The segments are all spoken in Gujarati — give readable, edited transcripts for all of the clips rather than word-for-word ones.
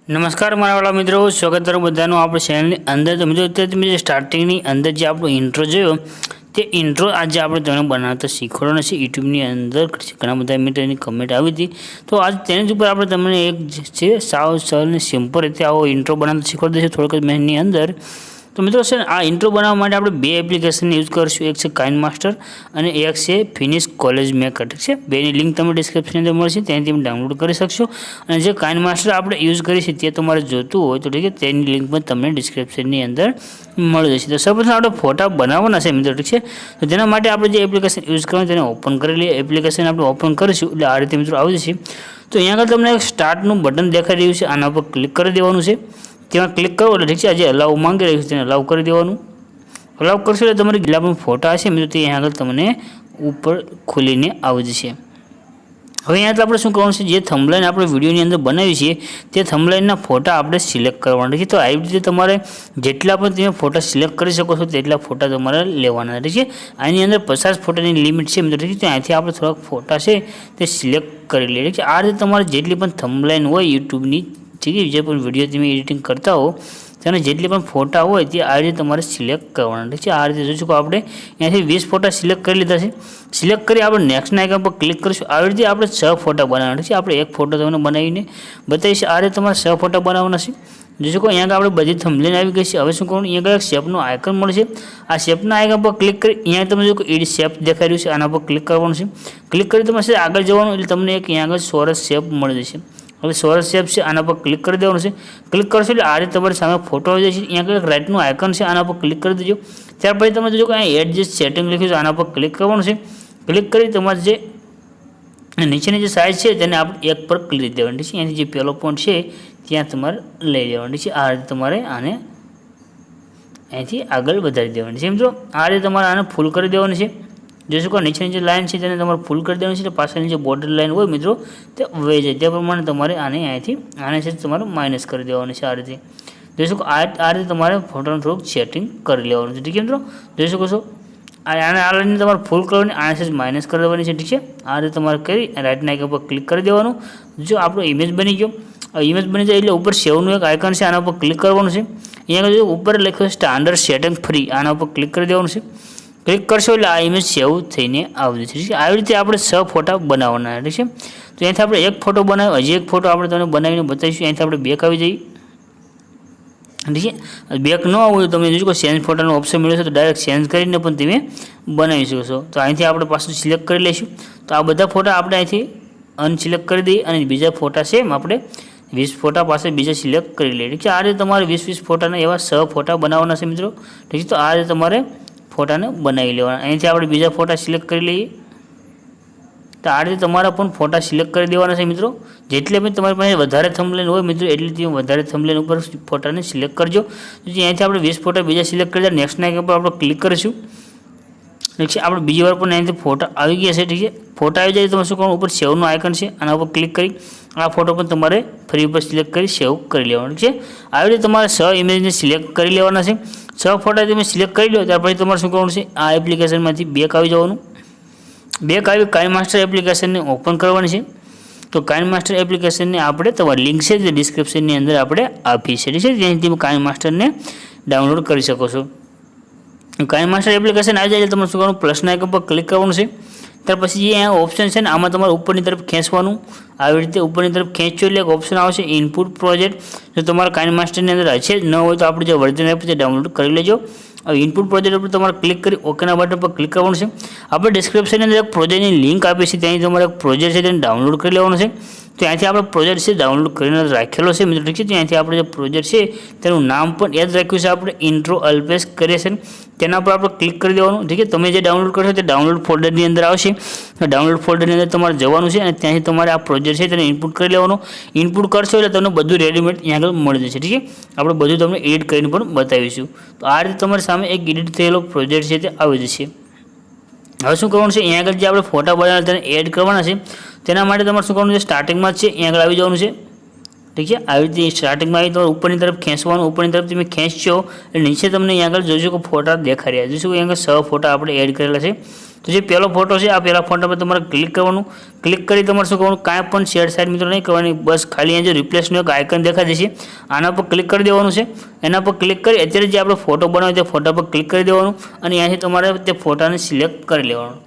नमस्कार मारा वाला मित्रों, स्वागत है बधाનું આપણે ચેનલની અંદર। તો મિત્રો અત્યારે તમે જે સ્ટાર્ટિંગની અંદર જે આપણો ઇન્ટ્રો જોયો તે ઇન્ટ્રો આજે આપણે તમને બનાવતા શીખવાડવાનો છે। યુટ્યુબની અંદર ઘણા બધા મિત્રોની કમેન્ટ આવી હતી, તો આજ તેની ઉપર આપણે તમને એક છે સાવ સરળ અને સિમ્પલ રીતે આવો ઇન્ટ્રો બનાવતા શીખવાડી દઈશું થોડીક જ મહિનાની અંદર। તો મિત્રો છે આ ઇન્ટ્રો બનાવવા માટે આપણે બે એપ્લિકેશન યુઝ કરીશું, એક છે કાઇનમાસ્ટર અને એક છે ફિનિશ કોલેજ મેકર। ઠીક છે, બેની લિંક તમને ડિસ્ક્રિપ્શનની અંદર મળશે, ત્યાંથી તમે ડાઉનલોડ કરી શકશો। અને જે કાઇનમાસ્ટર આપણે યુઝ કરીએ છીએ તે તમારે જોતું હોય તો ઠીક છે, તેની લિંક પણ તમને ડિસ્ક્રિપ્શનની અંદર મળી જશે। તો સૌપ્રથમ આપણે ફોટા બનાવવાના છે મિત્રો, ઠીક છે। તો તેના માટે આપણે જે એપ્લિકેશન યુઝ કરવાનું તેને ઓપન કરી લઈએ। એપ્લિકેશન આપણે ઓપન કરીશું એટલે આ રીતે મિત્રો આવી જશે। તો અહીંયા આગળ તમને એક સ્ટાર્ટનું બટન દેખાઈ રહ્યું છે, આના પર ક્લિક કરી દેવાનું છે। ત્યાં ક્લિક કરો એટલે ઠીક છે, આજે અલાઉ માંગી રહ્યું છે તેને અલાઉ કરી દેવાનું। અલાઉ કરશો એટલે તમારે જેટલા પણ ફોટા હશે મિત્રો તે અહીંયા આગળ તમને ઉપર ખુલીને આવી જશે। હવે અહીંયા આપણે શું કરવાનું છે, જે થંબલાઈન આપણે વિડીયોની અંદર બનાવી છે તે થંબલાઈનના ફોટા આપણે સિલેક્ટ કરવાના છે। તો આવી રીતે તમારે જેટલા પણ તમે ફોટા સિલેક્ટ કરી શકો છો તેટલા ફોટા તમારે લેવાના છે। આની અંદર 50 ફોટાની લિમિટ છે મિત્રો, ઠીક છે। અહીંથી આપણે થોડાક ફોટા છે તે સિલેક્ટ કરી લઈએ કે આ રીતે તમારે જેટલી પણ થંબલાઈન હોય યુટ્યુબની, ઠીક છે, જે પણ વિડીયો તમે એડિટિંગ કરતા હો તેના જેટલી પણ ફોટા હોય તે આ રીતે તમારે સિલેક્ટ કરવાના, ઠીક છે। આ રીતે જોઈ શકો આપણે અહીંયાથી 20 ફોટા સિલેક્ટ કરી લીધા છે। સિલેક્ટ કરી આપણે નેક્સ્ટના આઇકન પર ક્લિક કરીશું। આવી રીતે આપણે 6 ફોટા બનાવવાના છે। આપણે એક ફોટો તમને બનાવીને બતાવીશું, આ રીતે તમારે 6 ફોટા બનાવવાના છે। જોઈ શકો અહીંયા આપણે બધી થંબનેલ આવી ગઈ છે। હવે શું કરવાનું, અહીંયા એક શેપનો આઇકન મળશે, આ શેપના આઇકન પર ક્લિક કરી અહીંયા તમે જો એડિટ શેપ દેખાઈ રહ્યું છે આના પર ક્લિક કરવાનું છે। ક્લિક કરી તમારે આગળ જવાનું એટલે તમને એક અહીંયા આગળ ચોરસ શેપ મળી જશે। હવે ચોરસ શેપ છે આના પર ક્લિક કરી દેવાનું છે। ક્લિક કરશો એટલે આ રીતે તમારી સામે ફોટો આવી જશે। અહીંયા આગળ રાઇટનું આઇકન છે આના પર ક્લિક કરી દેજો। ત્યાર પછી તમે જોજો કે અહીંયા એડજસ્ટ સેટિંગ લખ્યું છે આના પર ક્લિક કરવાનું છે। ક્લિક કરી તમારે જે નીચેની જે સાઇઝ છે તેને આપણે 1 પર ક્લિક દેવાની છે। અહીંથી જે પહેલો પોઈન્ટ છે ત્યાં તમારે લઈ લેવાની છે। આ રીતે તમારે આને અહીંથી આગળ વધારી દેવાની છે મિત્રો। આ રીતે તમારે આને ફૂલ કરી દેવાની છે। જોઈ શકો નીચેની જે લાઇન છે તેને તમારે ફૂલ કરી દેવાની છે, પાછળની જે બોર્ડર લાઇન હોય મિત્રો તે વહી જાય, તે પ્રમાણે તમારે આને અહીંથી આને છે તમારે માઇનસ કરી દેવાની છે। આ રીતે જોઈ શકો આ રીતે તમારે ફોટોનું થોડુંક સેટિંગ કરી લેવાનું છે, ઠીક છે મિત્રો। જોઈ શકો છો આને આ લાઇનને તમારે ફૂલ કરવાની, આને છે માઇનસ કરી દેવાની છે, ઠીક છે। આ રીતે તમારે કરી રાઇટના આઇકન પર ક્લિક કરી દેવાનું। જો આપણો ઇમેજ બની ગયો, ઇમેજ બની જાય એટલે ઉપર સેવનું એક આઇકન છે આના પર ક્લિક કરવાનું છે। અહીંયા જો ઉપર લખ્યું છે સ્ટાન્ડર્ડ સેટિંગ ફ્રી, આના પર ક્લિક કરી દેવાનું છે। ક્લિક કરશો એટલે આ ઇમેજ સેવ થઈને આવી જશે, ઠીક છે। આવી રીતે આપણે 6 ફોટા બનાવવાના, ઠીક છે। તો અહીંથી આપણે એક ફોટો બનાવ્યો, હજી એક ફોટો આપણે તમને બનાવીને બતાવીશું। અહીંથી આપણે બેક આવી જઈએ, ઠીક છે। બેક ન હોય તો તમે જોજો કે ચેન્જ ફોટાનો ઓપ્શન મળ્યો છે તો ડાયરેક્ટ ચેન્જ કરીને પણ તમે બનાવી શકો છો। તો અહીંથી આપણે પાછું સિલેક્ટ કરી લઈશું। તો આ બધા ફોટા આપણે અહીંથી અનસિલેક્ટ કરી દઈએ અને બીજા ફોટા છે આપણે 20 ફોટા પાસે બીજા સિલેક્ટ કરી લઈએ, ઠીક છે। આ રીતે તમારે 20 ફોટાના એવા 6 ફોટા બનાવવાના છે મિત્રો, ઠીક છે। તો આ રીતે તમારે ફોટાને બનાવી લેવાના। અહીંથી આપણે બીજા ફોટા સિલેક્ટ કરી લઈએ। તો આ રીતે તમારા પણ ફોટા સિલેક્ટ કરી દેવાના છે મિત્રો। જેટલે પણ તમારી પાસે વધારે થંબનેલ હોય મિત્રો એટલી તમે વધારે થંબનેલ ઉપર ફોટાને સિલેક્ટ કરજો। અહીંથી આપણે 20 ફોટા બીજા સિલેક્ટ કરી દઈએ, નેક્સ્ટના આઇકન પર આપણે ક્લિક કરીશું, ઠીક છે। આપણે બીજી વાર પણ અહીંથી ફોટા આવી ગયા છે, ઠીક છે। ફોટા આવી જાય તો તમે શું કરવાનું, ઉપર સેવનું આઇકન છે આના ઉપર ક્લિક કરી આ ફોટો પણ તમારે ફરી ઉપર સિલેક્ટ કરી સેવ કરી લેવાનું છે। આવી રીતે તમારે 6 ઇમેજને સિલેક્ટ કરી લેવાના છે। 6 ફોટા તમે સિલેક્ટ કરી લો ત્યાર પછી તમારે શું કરવાનું છે, આ એપ્લિકેશનમાંથી બેક આવી જવાનું। બેક આવી કાઇનમાસ્ટર એપ્લિકેશનને ઓપન કરવાની છે। તો કાઇનમાસ્ટર એપ્લિકેશનને આપણે તમારી લિંક છે જે ડિસ્ક્રિપ્શનની અંદર આપણે આપી છે, ઠીક છે। ત્યાંથી તમે કાઇનમાસ્ટરને ડાઉનલોડ કરી શકો છો। કાઇનમાસ્ટર એપ્લિકેશન આવી જાય એટલે તમારે શું કરવાનું, પ્લસના આઇકન પર ક્લિક કરવાનું છે। ત્યાર પછી જે અહીંયા ઓપ્શન છે ને આમાં તમારે ઉપરની તરફ ખેંચવાનું। આવી રીતે ઉપરની તરફ ખેંચો એટલે એક ઓપ્શન આવશે ઇનપુટ પ્રોજેક્ટ। જો તમારા કાઇનમાસ્ટરની અંદર છે ન હોય તો આપણે જે વર્ઝન આપ્યું છે ડાઉનલોડ કરી લેજો। હવે ઇનપુટ પ્રોજેક્ટ ઉપર તમારે ક્લિક કરી ઓકેના બટન પર ક્લિક કરવાનું છે। આપણે ડિસ્ક્રિપ્શનની અંદર એક પ્રોજેક્ટની લિંક આપી છે, ત્યાંથી તમારે એક પ્રોજેક્ટ છે તેને ડાઉનલોડ કરી લેવાનું છે। તો ત્યાંથી આપણે પ્રોજેક્ટ છે ડાઉનલોડ કરીને રાખેલો છે મિત્રો, ઠીક છે। ત્યાંથી આપણે જે પ્રોજેક્ટ છે તેનું નામ પણ યાદ રાખ્યું છે આપણે, ઇન્ટ્રો અલ્પેશ ક્રિએશન। તેના પર આપણે ક્લિક કરી દેવાનું, ઠીક છે। તમે જે ડાઉનલોડ કરશો તે ડાઉનલોડ ફોલ્ડરની અંદર આવશે। ડાઉનલોડ ફોલ્ડરની અંદર તમારે જવાનું છે અને ત્યાંથી તમારે આ પ્રોજેક્ટ છે તેને ઇનપુટ કરી લેવાનો। ઇનપુટ કરશો એટલે તમને બધું રેડીમેડ અહીંયા આગળ મળી જશે, ઠીક છે। આપણે બધું તમને એડિટ કરીને પણ બતાવીશું। તો આ રીતે તમારી સામે એક એડિટ થયેલો પ્રોજેક્ટ છે તે આવી જશે। હવે શું કરવાનું છે, અહીંયા આગળ જે આપણે ફોટા બનાવેલા તેને એડ કરવાના છે। તેના માટે તમારે શું કરવાનું છે, સ્ટાર્ટિંગમાં જ છે અહીંયા આગળ આવી જવાનું છે। ઠીક છે। આવી રીતે સ્ટાર્ટિંગમાં આવી તમારે ઉપરની તરફ ખેંચવાનું, ઉપરની તરફ તમે ખેંચશો એટલે નીચે તમને અહીંયા આગળ જોજો કે ફોટા દેખાઈ રહ્યા, જોઈશું અહીંયા આગળ 6 ફોટા આપણે એડ કરેલા છે। તો જે પહેલો ફોટો છે, આ પહેલા ફોટા પર તમારે ક્લિક કરવાનું, ક્લિક કરી તમારે શું કરવાનું, કાંઈ પણ શેર સાઈડ મિત્રો નહીં કરવાની, બસ ખાલી અહીંયા જે રિપ્લેસનું એક આઇકન દેખાય છે આના પર ક્લિક કરી દેવાનું છે। એના પર ક્લિક કરી અત્યારે જે આપણે ફોટો બનાવ્યો તે ફોટા પર ક્લિક કરી દેવાનું અને અહીંયાથી તમારે તે ફોટાને સિલેક્ટ કરી લેવાનું।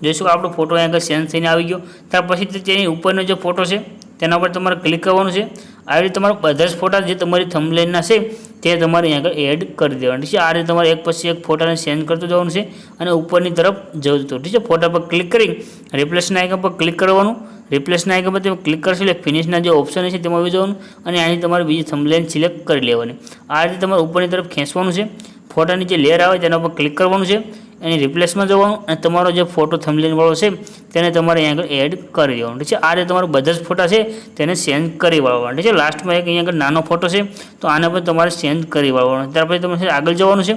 જોઈશું આપણો ફોટો અહીંયા આગળ સેન્સ થઈને આવી ગયો। ત્યાર પછી તેની ઉપરનો જે ફોટો છે તેના પર તમારે ક્લિક કરવાનું છે। આવી રીતે તમારા બધા જ ફોટા જે તમારી થંબનેલના છે તે તમારે અહીંયા આગળ એડ કરી દેવાના, ઠીક છે। આ રીતે તમારે એક પછી એક ફોટાને સેન્ડ કરતું જવાનું છે અને ઉપરની તરફ જતું, ઠીક છે। ફોટા પર ક્લિક કરી રિપ્લેસના આઇકન પર ક્લિક કરવાનું, રિપ્લેસના આઇકન પર તમે ક્લિક કરશો એટલે ફિનિશના જે ઓપ્શન છે તેમાં આવી જવાનું અને આની તમારે બીજી થંબનેલ સિલેક્ટ કરી લેવાની। આ રીતે તમારે ઉપરની તરફ ખેંચવાનું છે, ફોટાની જે લેયર આવે તેના પર ક્લિક કરવાનું છે, એની રિપ્લેસમાં જવાનું અને તમારો જે ફોટો થંબનેલવાળો છે તેને તમારે અહીંયા આગળ એડ કરી દેવાનો, ઠીક છે। આ રીતે તમારા બધા જ ફોટા છે તેને સેન્ડ કરી વાળવાના, ઠીક છે। લાસ્ટમાં એક અહીંયા આગળ નાનો ફોટો છે તો આને પણ તમારે સેન્ડ કરી વાળવાનો। ત્યાર પછી તમારે આગળ જવાનું છે,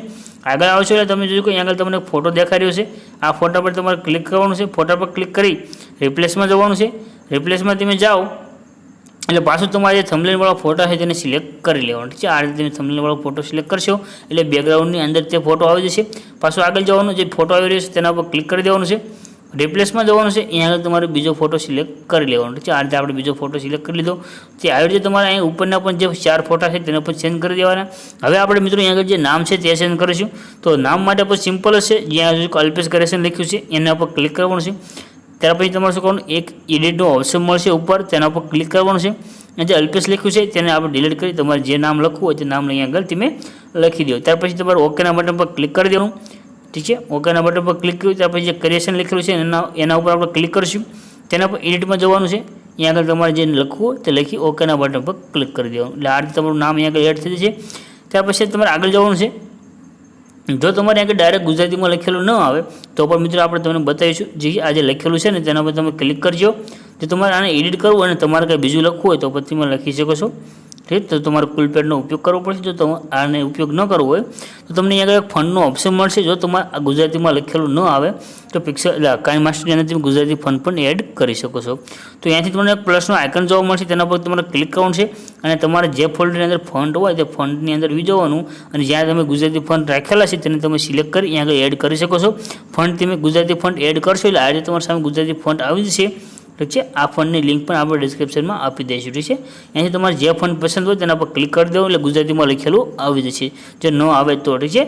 આગળ આવશો એટલે તમે જોયું કે અહીંયા આગળ તમને ફોટો દેખાઈ રહ્યો છે, આ ફોટા પર તમારે ક્લિક કરવાનું છે, ફોટા પર ક્લિક કરી રિપ્લેસમાં જવાનું છે, રિપ્લેસમાં તમે જાઓ એટલે પાછું તમારે જે થંબનેલવાળો ફોટો છે તેને સિલેક્ટ કરી લેવાનો, ઠીક છે। આ રીતે તમે થંબનેલવાળો ફોટો સિલેક્ટ કરશો એટલે બેકગ્રાઉન્ડની અંદર તે ફોટો આવી જશે। પાછું આગળ જવાનું, જે ફોટો આવી રહ્યો છે તેના પર ક્લિક કરી દેવાનું છે, રિપ્લેસમાં જવાનું છે, અહીંયા આગળ તમારે બીજો ફોટો સિલેક્ટ કરી લેવાનો, ઠીક છે। આ રીતે આપણે બીજો ફોટો સિલેક્ટ કરી લીધો। તે આવી રીતે તમારે અહીં ઉપરના પણ જે 4 ફોટા છે તેના પર સેન્ડ કરી દેવાના। હવે આપણે મિત્રો અહીંયા આગળ જે નામ છે તે સેન્ડ કરીશું, તો નામ માટે પણ સિમ્પલ જ છે, જ્યાં અલ્પેશ ક્રિએશન લખ્યું છે એના પર ક્લિક કરવાનું છે। ત્યાર પછી તમારે શું કરવાનું, એક એડિટનો ઓપ્શન મળશે ઉપર, તેના પર ક્લિક કરવાનું છે અને જે અલ્પેશ લખ્યું છે તેને આપણે ડિલીટ કરી તમારે જે નામ લખવું હોય તે નામ અહીંયા આગળ તમે લખી દો। ત્યાર પછી તમારે ઓકેના બટન પર ક્લિક કરી દેવાનું, ઠીક છે। ઓકેના બટન પર ક્લિક કર્યું ત્યાર પછી જે ક્રિએશન લખેલું છે એના ઉપર આપણે ક્લિક કરીશું, તેના પર એડિટમાં જવાનું છે, અહીંયા આગળ તમારે જે લખવું હોય તે લખી ઓકેના બટન પર ક્લિક કરી દેવાનું એટલે આ રીતે તમારું નામ અહીંયા આગળ એડ થઈ જશે। ત્યાર પછી તમારે આગળ જવાનું છે, જો તમારે આગળ ડાયરેક્ટ ગુજરાતીમાં લખેલું ન આવે તો પણ મિત્રો આપણે તમને બતાવીશું, જે આજે લખેલું છે ને તેના પર તમે ક્લિક કરજો। જો તમારે આને એડિટ કરવું અને તમારે કંઈ બીજું લખવું હોય તો પછી તમે લખી શકો છો, ઠીક। તો તમારે કુલપેડનો ઉપયોગ કરવો પડશે, જો તમે આને ઉપયોગ ન કરવો હોય તો તમને અહીંયા આગળ એક ફંડનો ઓપ્શન મળશે, જો તમારે આ ગુજરાતીમાં લખેલું ન આવે તો કાઇનમાસ્ટર અંદર તમે ગુજરાતી ફંડ પણ એડ કરી શકો છો। તો અહીંયાથી તમને એક પ્લસનો આઇકન જોવા મળશે, તેના પર તમારે ક્લિક કરવાનું છે અને તમારે જે ફોલ્ડરની અંદર ફંડ હોય તે ફંડની અંદર વી જવાનું અને જ્યાં તમે ગુજરાતી ફંડ રાખેલા છે તેને તમે સિલેક્ટ કરી અહીંયા આગળ એડ કરી શકો છો। ફંડ તમે ગુજરાતી ફંડ એડ કરશો એટલે આ રીતે તમારી સામે ગુજરાતી ફંડ આવી જશે, ઠીક છે। આ ફંડની લિંક પણ આપણે ડિસ્ક્રિપ્શનમાં આપી દઈશું, ઠીક છે। અહીંથી તમારે જે ફંડ પસંદ હોય તેના પર ક્લિક કરી દેવું એટલે ગુજરાતીમાં લખેલું આવી જશે, જો ન આવે તો, ઠીક છે।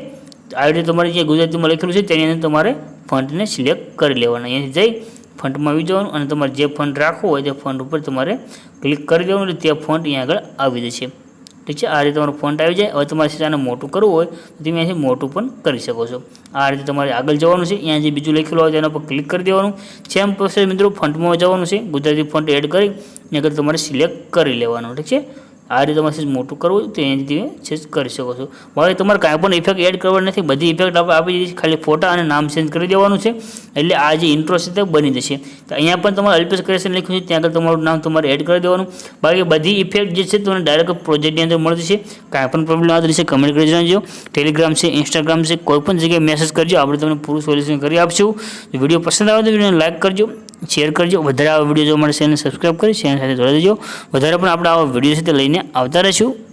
આવી રીતે તમારે જે ગુજરાતીમાં લખેલું છે તેની અંદર તમારે ફંડને સિલેક્ટ કરી લેવાના, અહીંયાથી જઈ ફંડમાં આવી જવાનું અને તમારે જે ફંડ રાખવું હોય તે ફંડ ઉપર તમારે ક્લિક કરી દેવાનું એટલે તે ફંડ અહીંયા આગળ આવી જશે, ઠીક છે। આ રીતે તમારું ફંડ આવી જાય। હવે તમારે આને મોટું કરવું હોય તો તમે અહીંથી મોટું પણ કરી શકો છો। આ રીતે તમારે આગળ જવાનું છે, અહીંયા જે બીજું લખેલું હોય તેના પર ક્લિક કરી દેવાનું, સેમ પ્રોસેસ મિત્રો ફંડમાં જવાનું છે, ગુજરાતી ફંડ એડ કરી અહીંયા આગળ તમારે સિલેક્ટ કરી લેવાનું, ઠીક છે। આ રીતે તમારે મોટું કરવું તો અહીંથી તમે કરી શકો છો। હવે તમારે કાંઈ પણ ઇફેક્ટ એડ કરવા નથી, બધી ઇફેક્ટ આપણે આપી દીધી, ખાલી ફોટા અને નામ ચેન્જ કરી દેવાનું છે એટલે આ જે ઇન્ટ્રો છે તે બની જશે। તો અહીંયા પણ તમારે અલ્પેશ ક્રિએશન લખ્યું છે ત્યાં આગળ તમારું નામ તમારે એડ કરી દેવાનું, બાકી બધી ઇફેક્ટ જે છે તમને ડાયરેક્ટ પ્રોજેક્ટની અંદર મળી જશે। કાંઈ પણ પ્રોબ્લેમ આવતી રહેશે કમેન્ટ કરી જણાવજો, ટેલિગ્રામ છે, ઇન્સ્ટાગ્રામ છે, કોઈ પણ જગ્યાએ મેસેજ કરજો, આપણે તમને પૂરું સોલ્યુશન કરી આપશું। વિડીયો પસંદ આવે તો વિડીયોને લાઇક કરજો, શેર કરજો, વધારે આવા વિડીયો જોવા માટે ચેનલ સબસ્ક્રાઈબ કરી ચેનલ સાથે જોડાઈ દેજો, વધારે પણ આપણે આવા વિડીયો છે તે લઈને આવતા રહીશું।